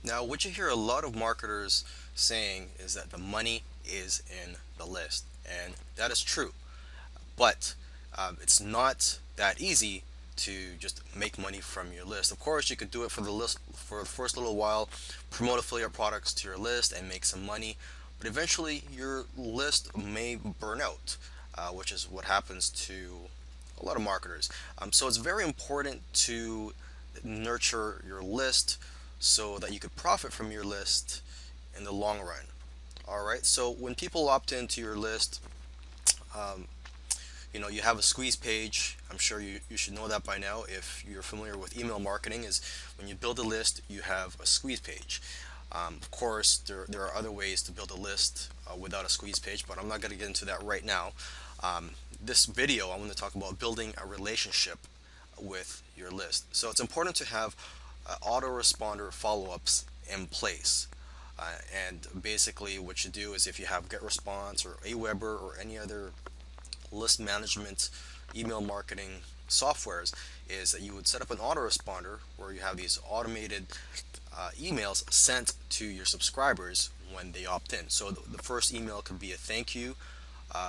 Now, what you hear a lot of marketers saying is that the money is in the list, and that is true. But it's not that easy to just make money from your list. Of course, you could do it for the list for the first little while, promote affiliate products to your list, and make some money. But eventually, your list may burn out, which is what happens to a lot of marketers. So it's very important to nurture your list so that you could profit from your list in the long run. All right. So when people opt into your list, um, you have a squeeze page. I'm sure you should know that by now if you're familiar with email marketing. Is when you build a list, you have a squeeze page. Of course, there are other ways to build a list without a squeeze page, but I'm not going to get into that right now. This video, I'm going to talk about building a relationship with your list. So it's important to have autoresponder follow-ups in place. And basically, what you do is if you have GetResponse or Aweber or any other list management email marketing softwares, is that you would set up an autoresponder where you have these automated emails sent to your subscribers when they opt in. So the first email could be a thank you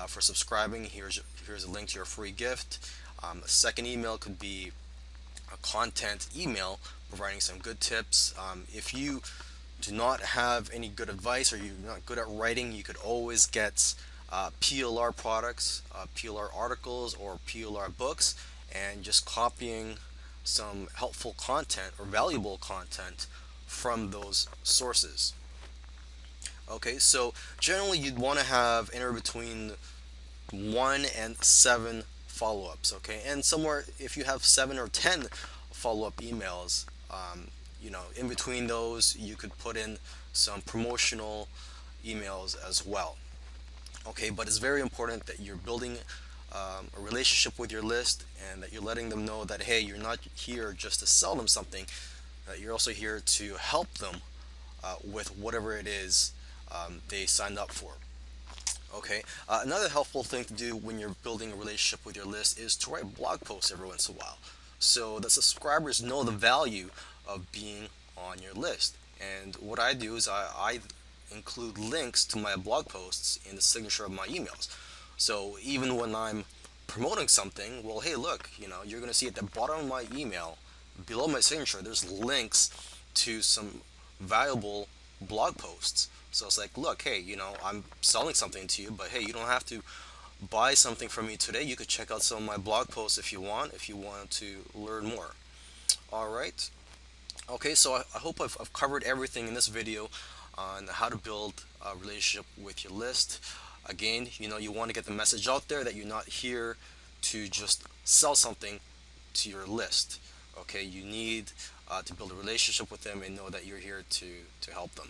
for subscribing. Here's a link to your free gift. A second email could be a content email providing some good tips. If you do not have any good advice or you're not good at writing, you could always get PLR products, PLR articles, or PLR books, and just copying some helpful content or valuable content from those sources. Okay, so generally you'd want to have anywhere between 1 and 7 follow-ups. Okay, and somewhere if you have 7 or 10 follow-up emails, in between those you could put in some promotional emails as well. Okay, but it's very important that you're building a relationship with your list and that you're letting them know that hey, you're not here just to sell them something, that you're also here to help them with whatever it is they signed up for. Okay, another helpful thing to do when you're building a relationship with your list is to write blog posts every once in a while so that subscribers know the value of being on your list. And what I do is I include links to my blog posts in the signature of my emails. So even when I'm promoting something, well, hey, look, you're going to see at the bottom of my email, below my signature, there's links to some valuable blog posts. So it's like, look, hey, I'm selling something to you, but hey, you don't have to buy something from me today. You could check out some of my blog posts if you want to learn more. All right. Okay, so I hope I've covered everything in this video on how to build a relationship with your list. Again, you want to get the message out there that you're not here to just sell something to your list. Okay, you need to build a relationship with them and know that you're here to help them.